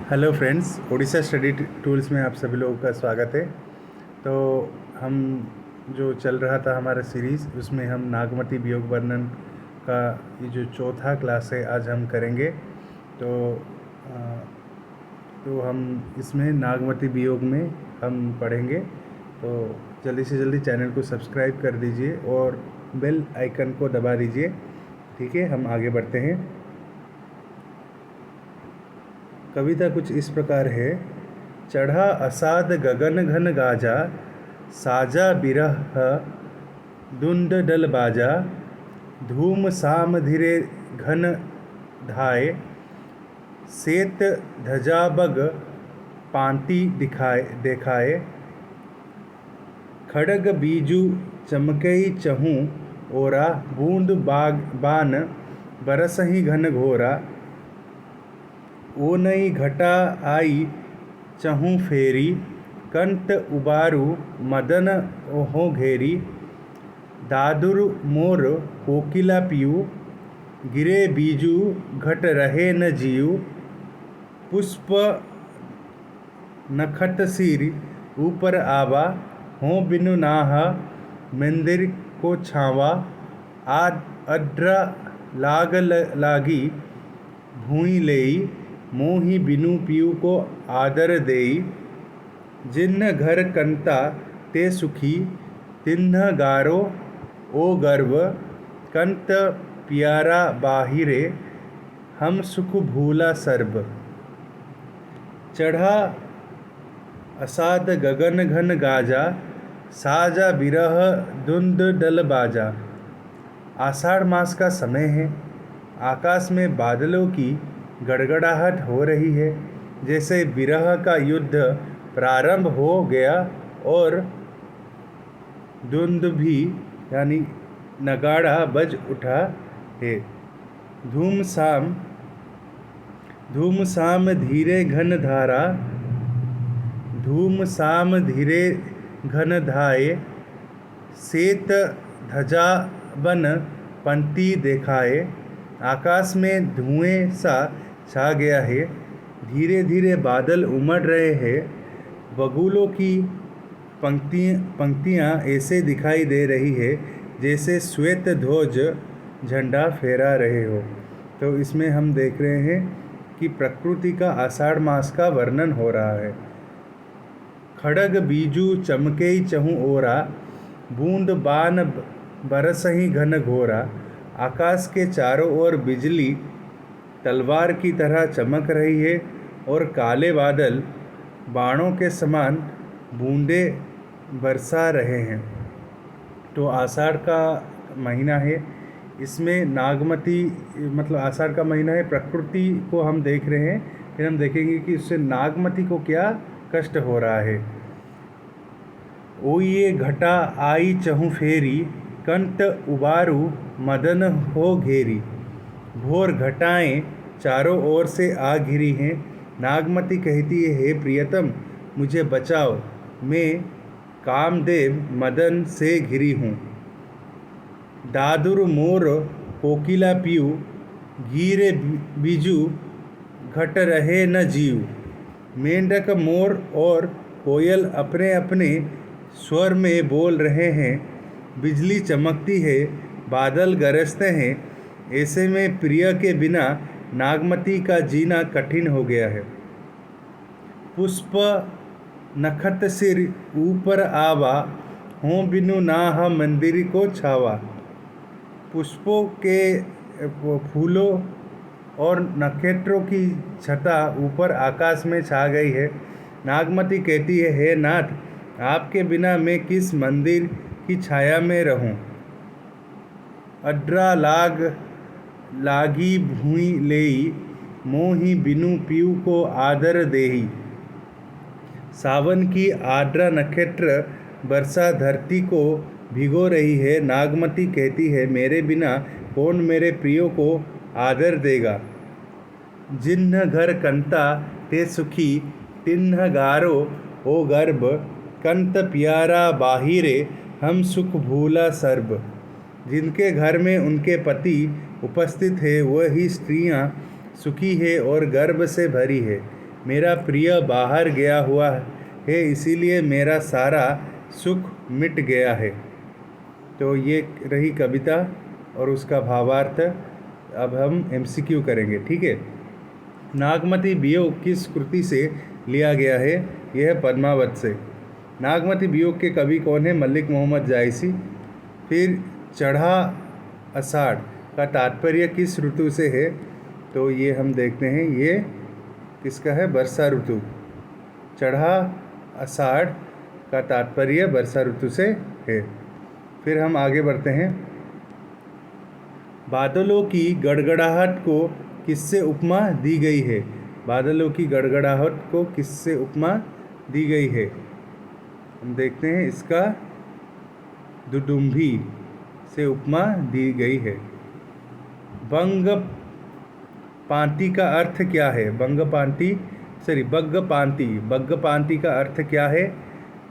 Hello friends, Orissa study tools में आप सभी लोगों का स्वागत है। तो हम जो चल रहा था हमारा सीरीज़, उसमें हम नागमती वियोग वर्णन का ये जो चौथा क्लास है आज हम करेंगे। तो हम इसमें नागमती वियोग में हम पढ़ेंगे। तो जल्दी से जल्दी चैनल को सब्सक्राइब कर दीजिए और बेल आइकन को दबा दीजिए। ठीक है, हम आगे बढ़ते हैं। कविता कुछ इस प्रकार है। चढ़ा असाद गगन घन गाजा, साजा बिरह दुंड डल बाजा, धूम साम धीरे घन धाए, सेत ध्वजाबग पांति देखाए, खड़ग बीजू चमकई चहूँ ओरा, बूंद बान बरसही घन घोरा, ओ नई घटा आई चहूँ फेरी, कंठ उबारू मदन ओहो घेरी, दादुर मोर कोकिला पियू, गिरे बीजू घट रहे न जीव, पुष्प नखत सिर ऊपर आवा, हों बिनु नाह मंदिर को छावा, अड्रा लाग लागी भूई लेई, मोहि बिनु पियू को आदर देई, जिन्न घर कंता ते सुखी, तिन्ह गारो ओ गर्व, कंत प्यारा बाहिरे हम सुख भूला सर्ब। चढ़ा असाद गगन घन गाजा, साजा बिरह धुंध डल बाजा। आषाढ़ मास का समय है। आकाश में बादलों की गड़गड़ाहट हो रही है, जैसे विरह का युद्ध प्रारंभ हो गया और धुंध भी यानी नगाड़ा बज उठा है। धूम साम धीरे घन धारा, धूम साम धीरे घन धाए, सेत ध्वजा बन पंक्ति देखाए। आकाश में धुएं सा छा गया है, धीरे धीरे बादल उमड़ रहे हैं, बगुलों की पंक्तियाँ ऐसे दिखाई दे रही है जैसे श्वेत ध्वज झंडा फहरा रहे हो। तो इसमें हम देख रहे हैं कि प्रकृति का आषाढ़ मास का वर्णन हो रहा है। खड़ग बीजू चमके चहु ओरा, बूंद बान बरसही घन घोरा। आकाश के चारों ओर बिजली तलवार की तरह चमक रही है और काले बादल बाणों के समान बूंदें बरसा रहे हैं। तो आषाढ़ का महीना है, इसमें नागमती मतलब आषाढ़ का महीना है, प्रकृति को हम देख रहे हैं। फिर हम देखेंगे कि उससे नागमती को क्या कष्ट हो रहा है। ओ ये घटा आई चहु फेरी, कंठ उबारू मदन हो घेरी। घोर घटाएं चारों ओर से आ घिरी हैं। नागमती कहती है, हे प्रियतम मुझे बचाओ, मैं कामदेव मदन से घिरी हूँ। दादुर मोर कोकिला पियू, गिरे बीजू घट रहे न जीव। मेंढक मोर और कोयल अपने अपने स्वर में बोल रहे हैं। बिजली चमकती है, बादल गरजते हैं, ऐसे में प्रिय के बिना नागमती का जीना कठिन हो गया है। पुष्प नखत सिर ऊपर आवा, हों बिनु नाह मंदिर को छावा। पुष्पों के फूलों और नक्षत्रों की छटा ऊपर आकाश में छा गई है। नागमती कहती है, हे नाथ, आपके बिना मैं किस मंदिर की छाया में रहूं। अड्रा लागी भूई लेई, मोहि बिनु पियू को आदर देही। सावन की आर्द्रा नक्षत्र वर्षा धरती को भिगो रही है। नागमती कहती है, मेरे बिना कौन मेरे प्रियो को आदर देगा। जिन्ह घर कंता ते सुखी, तिन्ह गारो ओ गर्भ, कंत प्यारा बाहिरे हम सुख भूला सर्ब। जिनके घर में उनके पति उपस्थित है वही स्त्रियां सुखी है और गर्भ से भरी है। मेरा प्रिय बाहर गया हुआ है, इसीलिए मेरा सारा सुख मिट गया है। तो ये रही कविता और उसका भावार्थ। अब हम MCQ करेंगे, ठीक है। नागमती वियोग किस कृति से लिया गया है? यह है पद्मावत से। नागमती वियोग के कवि कौन है? मलिक मोहम्मद जायसी। फिर चढ़ा आषाढ़ का तात्पर्य किस ऋतु से है? तो ये हम देखते हैं, ये किसका है? वर्षा ऋतु। चढ़ा आषाढ़ का तात्पर्य वर्षा ऋतु से है। फिर हम आगे बढ़ते हैं। बादलों की गड़गड़ाहट को किससे उपमा दी गई है? बादलों की गड़गड़ाहट को किससे उपमा दी गई है? हम देखते हैं, इसका दुदुम्भी से उपमा दी गई है। बग्गपांति का अर्थ क्या है? बग्गपांति का अर्थ क्या है?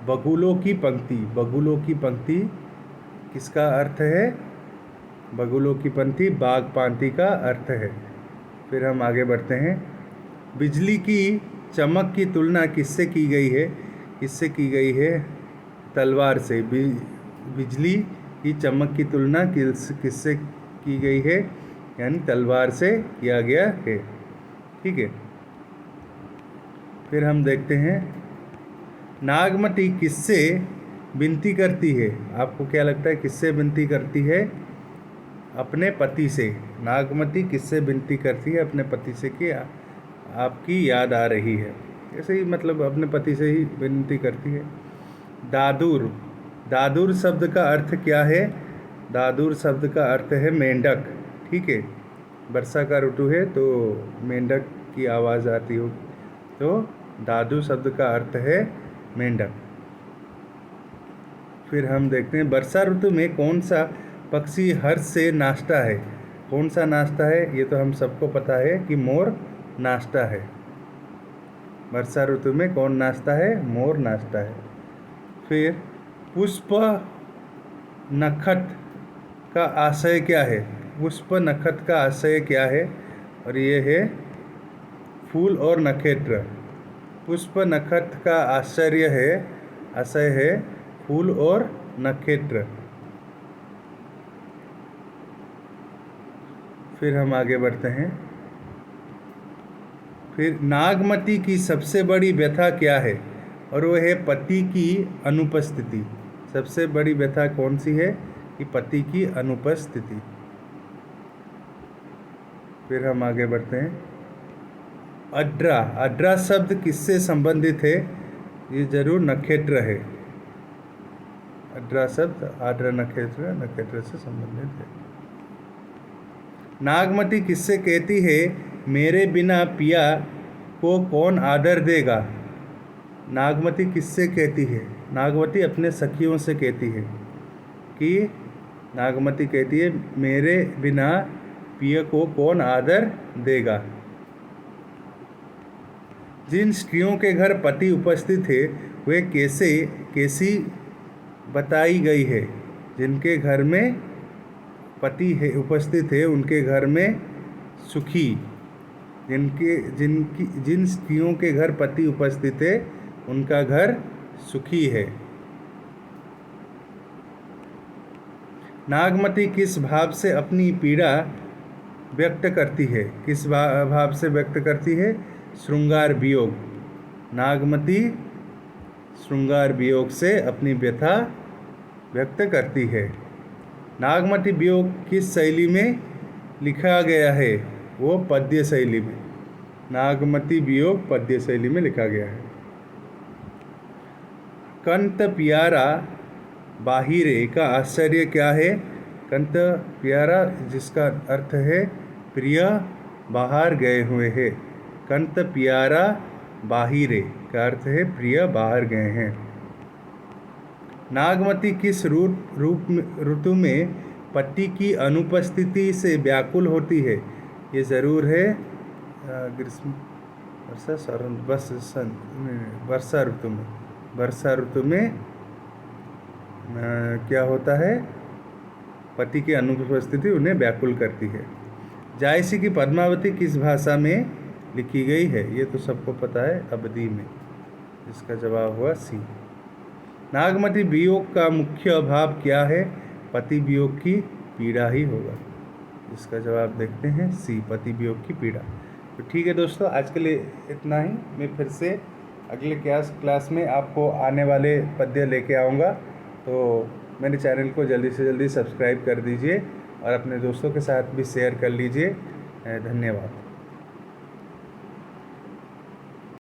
बगुलों की पंक्ति। बगुलों की पंक्ति किसका अर्थ है? बगुलों की पंक्ति बागपांति का अर्थ है। फिर हम आगे बढ़ते हैं। बिजली की चमक की तुलना किससे की गई है? किससे की गई है? तलवार से। बिजली की चमक की तुलना किससे की गई है? यानी तलवार से किया गया है, ठीक है। फिर हम देखते हैं, नागमती किससे विनती करती है? आपको क्या लगता है किससे विनती करती है? अपने पति से। नागमती किससे विनती करती है? अपने पति से कि आपकी याद आ रही है। ऐसे ही मतलब अपने पति से ही विनती करती है। दादुर। दादुर शब्द का अर्थ क्या है? दादुर शब्द का अर्थ है मेंढक, ठीक है। वर्षा का ऋतु है तो मेंढक की आवाज़ आती हो, तो दादू शब्द का अर्थ है मेंढक। फिर हम देखते हैं, वर्षा ऋतु में कौन सा पक्षी हर्ष से नाचता है? कौन सा नाचता है? ये तो हम सबको पता है कि मोर नाचता है। वर्षा ऋतु में कौन नाचता है? मोर नाचता है। फिर पुष्प नखत का आशय क्या है? पुष्प नखत का आशय क्या है? और ये है फूल और नक्षत्र। पुष्प नखत का आशय है फूल और नक्षत्र। फिर हम आगे बढ़ते हैं। फिर नागमती की सबसे बड़ी व्यथा क्या है? और वो है पति की अनुपस्थिति। सबसे बड़ी व्यथा कौन सी है? कि पति की अनुपस्थिति। फिर हम आगे बढ़ते हैं। अड्रा। अड्रा शब्द किससे संबंधित है? ये जरूर नक्षत्र है। अड्रा शब्द आड्र नक्षत्र से संबंधित है। नागमती किससे कहती है, मेरे बिना पिया को कौन आदर देगा? नागमती किससे कहती है? नागमती अपने सखियों से कहती है कि नागमती कहती है, मेरे बिना पिया को कौन आदर देगा। जिन स्त्रियों के घर पति उपस्थित थे वे कैसी बताई गई है? जिनके घर में पति है उपस्थित है उनके घर में सुखी। जिन स्त्रियों के घर पति उपस्थित है उनका घर सुखी है। नागमती किस भाव से अपनी पीड़ा व्यक्त करती है? किस भाव से व्यक्त करती है? श्रृंगार वियोग। नागमती श्रृंगार वियोग से अपनी व्यथा व्यक्त करती है। नागमती वियोग किस शैली में लिखा गया है? वो पद्य शैली में। नागमती वियोग पद्य शैली में लिखा गया है। कंत प्यारा बाहिरे का आश्चर्य क्या है? कंत प्यारा जिसका अर्थ है प्रिय बाहर गए हुए हैं। कंत प्यारा बाहिरे का अर्थ है प्रिय बाहर गए हैं। नागमती किस ऋतु में पति की अनुपस्थिति से व्याकुल होती है? ये ज़रूर है ग्रीष्म वर्षा ऋतु में। वर्षा ऋतु में क्या होता है? पति की अनुपस्थिति उन्हें व्याकुल करती है। जायसी की पद्मावती किस भाषा में लिखी गई है? ये तो सबको पता है, अवधि में। इसका जवाब हुआ सी। नागमती वियोग का मुख्य अभाव क्या है? पति वियोग की पीड़ा ही होगा। इसका जवाब देखते हैं सी, पति वियोग की पीड़ा। तो ठीक है दोस्तों, आज के लिए इतना ही। मैं फिर से अगले क्लास में आपको आने वाले पद्य लेके आऊँगा। तो मेरे चैनल को जल्दी से जल्दी सब्सक्राइब कर दीजिए और अपने दोस्तों के साथ भी शेयर कर लीजिए। धन्यवाद।